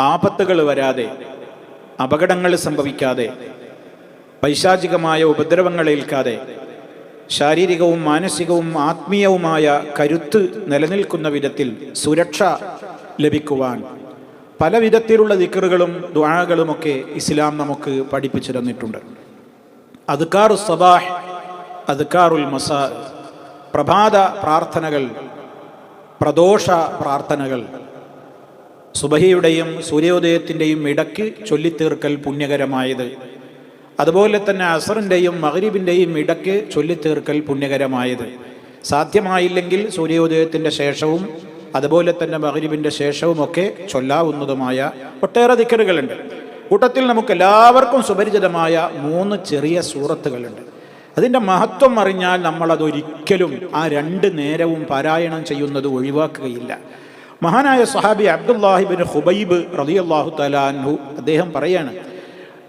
ആപത്തുകൾ വരാതെ, അപകടങ്ങൾ സംഭവിക്കാതെ, പൈശാചികമായ ഉപദ്രവങ്ങളേൽക്കാതെ, ശാരീരികവും മാനസികവും ആത്മീയവുമായ കരുത്ത് നിലനിൽക്കുന്ന വിധത്തിൽ സുരക്ഷ ലഭിക്കുവാൻ പല വിധത്തിലുള്ള ദിക്റുകളും ദുആകളുമൊക്കെ ഇസ്ലാം നമുക്ക് പഠിപ്പിച്ചു തന്നിട്ടുണ്ട്. അദ്കാറു സബാഹ്, അദ്കാറുൽ മസാ, പ്രഭാത പ്രാർത്ഥനകൾ, പ്രദോഷ പ്രാർത്ഥനകൾ, സുബഹിയുടെയും സൂര്യോദയത്തിൻ്റെയും ഇടയ്ക്ക് ചൊല്ലിത്തീർക്കൽ പുണ്യകരമായത്, അതുപോലെ തന്നെ അസറിൻ്റെയും മഗ്രിബിൻ്റെയും ഇടയ്ക്ക് ചൊല്ലിത്തീർക്കൽ പുണ്യകരമായത്, സാധ്യമായില്ലെങ്കിൽ സൂര്യോദയത്തിൻ്റെ ശേഷവും അതുപോലെ തന്നെ മഗ്രിബിൻ്റെ ശേഷവുമൊക്കെ ചൊല്ലാവുന്നതുമായ ഒട്ടേറെ ദിക്റുകളുണ്ട്. കൂട്ടത്തിൽ നമുക്ക് എല്ലാവർക്കും സുപരിചിതമായ 3 ചെറിയ സൂറത്തുകളുണ്ട്. അതിൻ്റെ മഹത്വം അറിഞ്ഞാൽ നമ്മളതൊരിക്കലും ആ 2 നേരവും പാരായണം ചെയ്യുന്നത് ഒഴിവാക്കുകയില്ല. മഹാനായ സ്വഹാബി അബ്ദുല്ലാഹി ഇബ്നു ഖുബൈബ് റളിയല്ലാഹു തആല അൻഹു അദ്ദേഹം പറയാണ്,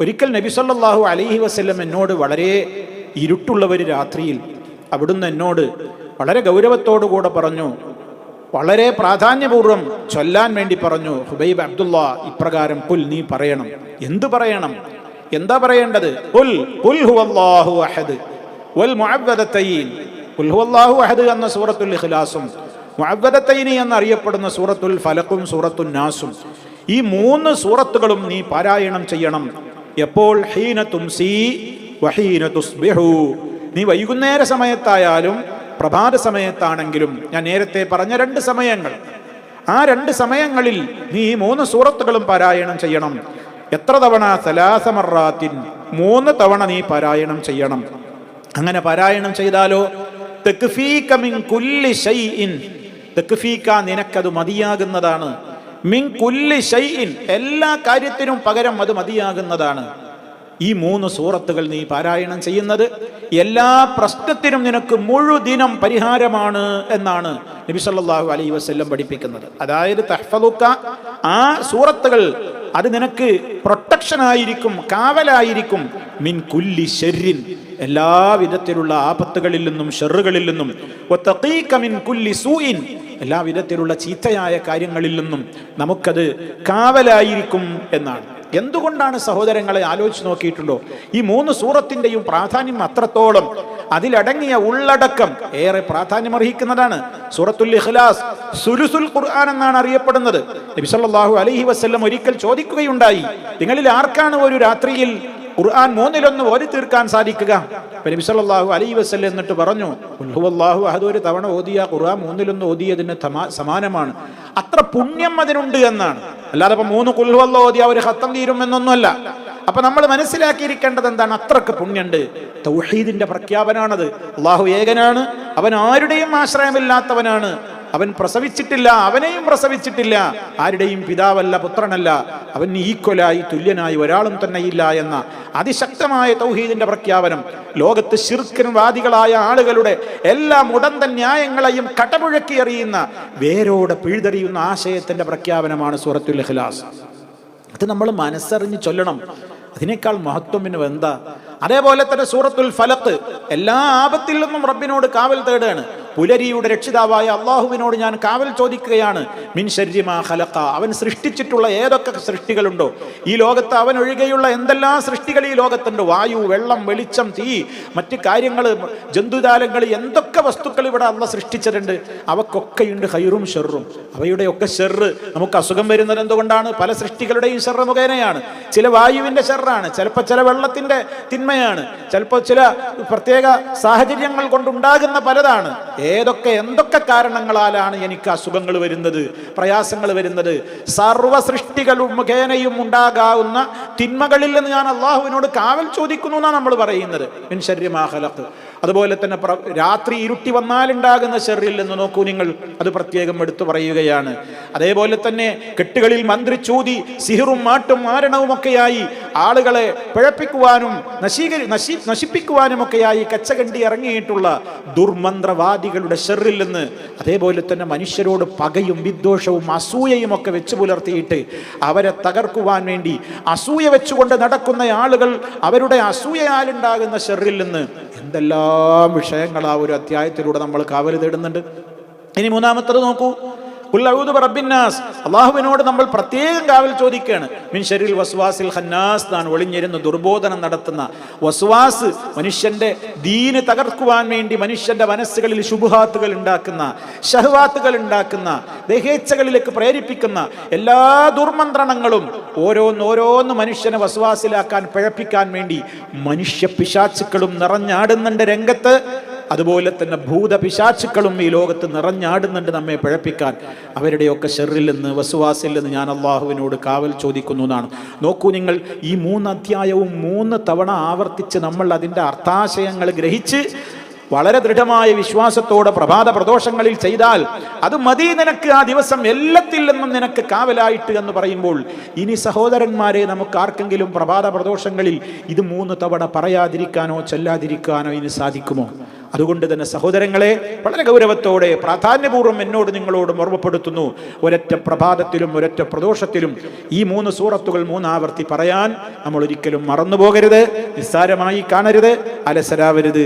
ഒരിക്കൽ നബി സല്ലല്ലാഹു അലൈഹി വസല്ലം എന്നോട് വളരെ ഇരുട്ടുള്ള ഒരു രാത്രിയിൽ അവിടുന്ന് എന്നോട് വളരെ ഗൗരവത്തോടുകൂടെ പറഞ്ഞു, വളരെ പ്രാധാന്യപൂർവ്വം ചൊല്ലാൻ വേണ്ടി പറഞ്ഞു, ഹുബൈബ് അബ്ദുള്ള ഇപ്രകാരം കുൽ, നീ പറയണം. എന്ത് പറയണം? എന്താ പറയേണ്ടത്? ഖുൽ ഹുവല്ലാഹു അഹദ് വൽ മുഅവ്വദതൈൻ. ഖുൽ ഹുവല്ലാഹു അഹദ് എന്ന സൂറത്തുൽ ഇഖ്ലാസും മുഅവ്വദതൈനി എന്നറിയപ്പെടുന്ന സൂറത്തുൽ ഫലഖും സൂറത്തുൻ നാസും, ഈ 3 സൂറത്തുകളും നീ പാരായണം ചെയ്യണം. എപ്പോൾ? ഹീന തുംസി വഹീന തുസ്ബിഹു. നീ വൈകുന്നേര സമയത്തായാലും പ്രഭാത സമയത്താണെങ്കിലും, ഞാൻ നേരത്തെ പറഞ്ഞ 2 സമയങ്ങൾ, ആ 2 സമയങ്ങളിൽ നീ ഈ 3 സൂറത്തുകളും പാരായണം ചെയ്യണം. എത്ര തവണ? 3 മർറാത്തിൻ, 3 തവണ നീ പാരായണം ചെയ്യണം. അങ്ങനെ പാരായണം ചെയ്താലോ തക്ഫീക മിൻ കുല്ലി ശൈഇൻ, തക്ഫീക നിനക്കത് മതിയാകുന്നതാണ്. മിൻ കുല്ലി ശൈഇൻ, എല്ലാ കാര്യത്തിനും പകരം അത് മതിയാകുന്നതാണ്. ഈ 3 സൂറത്തുകൾ നീ പാരായണം ചെയ്യുന്നത് എല്ലാ പ്രശ്നത്തിനും നിനക്ക് മുഴുദിനം പരിഹാരമാണ് എന്നാണ് നബി സല്ലല്ലാഹു അലൈഹി വസല്ലം പഠിപ്പിക്കുന്നത്. അതായത് തഹ്ഫളുക, ആ സൂറത്തുകൾ അത് നിനക്ക് പ്രൊട്ടക്ഷൻ ആയിരിക്കും, കാവലായിരിക്കും. മിൻ കുല്ലി ശർരിൻ, എല്ലാ വിധത്തിലുള്ള ആപത്തുകളിൽ നിന്നും ഷെറുകളിൽ നിന്നും. വതഖീക മിൻ കുല്ലി സൂഇൻ, എല്ലാ വിധത്തിലുള്ള ചീത്തയായ കാര്യങ്ങളിൽ നിന്നും നമുക്കത് കാവലായിരിക്കും എന്നാണ്. എന്തുകൊണ്ടാണ് സഹോദരങ്ങളെ ആലോചിച്ച് നോക്കിയിട്ടുണ്ടോ? ഈ 3 സൂറത്തിൻ്റെയും പ്രാധാന്യം അത്രത്തോളം, അതിലടങ്ങിയ ഉള്ളടക്കം ഏറെ പ്രാധാന്യമർഹിക്കുന്നതാണ്. സൂറത്തുൽ ഇഖ്ലാസ് സുലുസുൽ ഖുർആൻ എന്നാണ് അറിയപ്പെടുന്നത്. നബി സല്ലല്ലാഹു അലൈഹി വസല്ലം ഒരിക്കൽ ചോദിക്കുകയുണ്ടായി, നിങ്ങളിൽ ആർക്കാണ് ഒരു രാത്രിയിൽ ഖുർആൻ 3-1 ഓതി തീർക്കാൻ സാധിക്കുക? നബി സല്ലല്ലാഹു അലൈഹി വസല്ലം എന്നിട്ട് പറഞ്ഞു, ഖുൽ ഹുവല്ലാഹു അഹദ് ഒരു തവണ ഓതിയ ഖുർആൻ 3-1 ഓതിയതിന് സമാനമാണ്. അത്ര പുണ്യം അതിനുണ്ട് എന്നാണ്. അല്ലാതെ ഇപ്പം 3 ഖുൽ ഹുവല്ലാഹു ഓതിയ ഒരു ഖത്തം തീരും എന്നൊന്നുമല്ല. അപ്പൊ നമ്മൾ മനസ്സിലാക്കിയിരിക്കേണ്ടത് എന്താണ്? അത്രക്ക് പുണ്യുണ്ട്. തൗഹീദിന്റെ പ്രഖ്യാപനാണത്. അള്ളാഹു ഏകനാണ്, അവൻ ആരുടെയും ആശ്രയമില്ലാത്തവനാണ്, അവൻ പ്രസവിച്ചിട്ടില്ല, അവനെയും പ്രസവിച്ചിട്ടില്ല, ആരുടെയും പിതാവല്ല, പുത്രനല്ല, അവൻ ഈക്വലായി തുല്യനായി ഒരാളും തന്നെയില്ല എന്ന അതിശക്തമായ തൗഹീദിന്റെ പ്രഖ്യാപനം. ലോകത്ത് ശിർക്കിന് വാദികളായ ആളുകളുടെ എല്ലാ മുടന്ത ന്യായങ്ങളെയും കടപുഴക്കി എറിയുന്ന, വേരോടെ പിഴുതെറിയുന്ന ആശയത്തിന്റെ പ്രഖ്യാപനമാണ് സൂറത്തുൽ ഇഖ്ലാസ്. അത് നമ്മൾ മനസ്സറിഞ്ഞ് ചൊല്ലണം. അതിനേക്കാൾ മഹത്വം പിന്നെ എന്താ? അതേപോലെ തന്നെ സൂറത്തുൽ ഫലഖ്, എല്ലാ ആപത്തിൽ നിന്നും റബ്ബിനോട് കാവൽ തേടുകയാണ്. പുലരിയുടെ രക്ഷിതാവായ അള്ളാഹുവിനോട് ഞാൻ കാവൽ ചോദിക്കുകയാണ്. മിൻ ശർരി മാ ഖലഖ, അവൻ സൃഷ്ടിച്ചിട്ടുള്ള ഏതൊക്കെ സൃഷ്ടികളുണ്ടോ ഈ ലോകത്ത്, അവൻ ഒഴികെയുള്ള എന്തെല്ലാം സൃഷ്ടികൾ ഈ ലോകത്തുണ്ട്, വായു, വെള്ളം, വെളിച്ചം, തീ, മറ്റ് കാര്യങ്ങൾ, ജന്തുജാലങ്ങൾ, എന്തൊക്കെ വസ്തുക്കൾ ഇവിടെ അള്ളാഹ് സൃഷ്ടിച്ചിട്ടുണ്ട്, അവക്കൊക്കെയുണ്ട് ഖൈറും ഷെറും. അവയുടെയൊക്കെ ഷെറ് നമുക്ക് അസുഖം വരുന്നത് എന്തുകൊണ്ടാണ്? പല സൃഷ്ടികളുടെയും ഷെറ് മുഖേനയാണ്. ചില വായുവിൻ്റെ ഷെറാണ്, ചിലപ്പോൾ ചില വെള്ളത്തിൻ്റെ തിന്മയാണ്, ചിലപ്പോൾ ചില പ്രത്യേക സാഹചര്യങ്ങൾ കൊണ്ടുണ്ടാകുന്ന പലതാണ്. എന്തൊക്കെ കാരണങ്ങളാലാണ് എനിക്ക് അസുഖങ്ങൾ വരുന്നത്, പ്രയാസങ്ങൾ വരുന്നത്? സർവ്വ സൃഷ്ടികളും മുഖേനയും ഉണ്ടാകാവുന്ന തിന്മകളിൽ നിന്ന് ഞാൻ അള്ളാഹുവിനോട് കാവൽ ചോദിക്കുന്നു എന്നാണ് നമ്മൾ പറയുന്നത്. മിൻ ശർരി മാ ഖലഖ്. അതുപോലെ തന്നെ രാത്രി ഇരുട്ടി വന്നാലുണ്ടാകുന്ന ഷെറിൽ നിന്ന് നോക്കൂ നിങ്ങൾ, അത് പ്രത്യേകം എടുത്തു പറയുകയാണ്. അതേപോലെ തന്നെ കെട്ടുകളിൽ മന്ത്രിച്ചൂതി സിഹിറും മാട്ടും മാരണവുമൊക്കെയായി ആളുകളെ പിഴപ്പിക്കുവാനും നശിപ്പിക്കുവാനുമൊക്കെയായി കച്ചകണ്ടി ഇറങ്ങിയിട്ടുള്ള ദുർമന്ത്രവാദികളുടെ ഷെറിൽ നിന്ന്, അതേപോലെ തന്നെ മനുഷ്യരോട് പകയും വിദ്വേഷവും അസൂയയും ഒക്കെ വെച്ച് പുലർത്തിയിട്ട് അവരെ തകർക്കുവാൻ വേണ്ടി അസൂയ വെച്ചുകൊണ്ട് നടക്കുന്ന ആളുകൾ, അവരുടെ അസൂയയാലുണ്ടാകുന്ന ഷെറിൽ നിന്ന് എന്തെല്ലാം വിഷയങ്ങൾ ആ ഒരു അധ്യായത്തിലൂടെ നമ്മൾ കാവൽ തേടുന്നുണ്ട്. ഇനി 3-മത്തത് നോക്കൂ, ഖുൽ അഊദു ബിറബ്ബിന്നാസ്, അല്ലാഹുവിനോട് നമ്മൾ പ്രത്യേകം കാവൽ ചോദിക്കുകയാണ്. മിൻ ശർരിൽ വസ്വാസിൽ ഖന്നാസ്, താൻ ഒളിഞ്ഞിരുന്ന് ദുർബോധനം നടത്തുന്ന വസ്വാസ്, മനുഷ്യന്റെ ദീന് തകർക്കുവാൻ വേണ്ടി മനുഷ്യന്റെ മനസ്സുകളിൽ ശുബ്ഹാത്തുകൾ ഉണ്ടാക്കുന്ന, ശഹ്വാത്തുകൾ ഉണ്ടാക്കുന്ന, ദേഹേച്ഛകളിലേക്ക് പ്രേരിപ്പിക്കുന്ന എല്ലാ ദുർമന്ത്രണങ്ങളും ഓരോന്നോരോന്ന് മനുഷ്യനെ വസ്വാസിലാക്കാൻ, പിഴപ്പിക്കാൻ വേണ്ടി മനുഷ്യ പിശാചുക്കളും നിറഞ്ഞാടുന്നുണ്ട് രംഗത്ത്. അതുപോലെ തന്നെ ഭൂതപിശാചുക്കളും ഈ ലോകത്ത് നിറഞ്ഞാടുന്നുണ്ട് നമ്മെ പിഴപ്പിക്കാൻ. അവരുടെയൊക്കെ ഷെറിൽ നിന്ന്, വസ്വാസിൽ നിന്ന് ഞാൻ അള്ളാഹുവിനോട് കാവൽ ചോദിക്കുന്നു എന്നാണ്. നോക്കൂ നിങ്ങൾ, ഈ 3 അധ്യായവും 3 തവണ ആവർത്തിച്ച് നമ്മൾ അതിൻ്റെ അർത്ഥാശയങ്ങൾ ഗ്രഹിച്ച് വളരെ ദൃഢമായ വിശ്വാസത്തോടെ പ്രഭാത പ്രദോഷങ്ങളിൽ ചെയ്താൽ അത് മതി നിനക്ക് ആ ദിവസം എല്ലാത്തിൽ നിന്നും നിനക്ക് കാവലായിട്ട് എന്ന് പറയുമ്പോൾ, ഇനി സഹോദരന്മാരെ, നമുക്ക് ആർക്കെങ്കിലും പ്രഭാത പ്രദോഷങ്ങളിൽ ഇത് 3 തവണ പറയാതിരിക്കാനോ ചൊല്ലാതിരിക്കാനോ ഇനി സാധിക്കുമോ? അതുകൊണ്ട് തന്നെ സഹോദരങ്ങളെ, വളരെ ഗൗരവത്തോടെ പ്രാധാന്യപൂർവ്വം എന്നോട് നിങ്ങളോടും ഓർമ്മപ്പെടുത്തുന്നു, ഒരൊറ്റ പ്രഭാതത്തിലും ഒരൊറ്റ പ്രദോഷത്തിലും ഈ 3 സൂറത്തുകൾ 3 ആവർത്തി പറയാൻ നമ്മൾ ഒരിക്കലും മറന്നുപോകരുത്, നിസ്സാരമായി കാണരുത്, അലസരാവരുത്.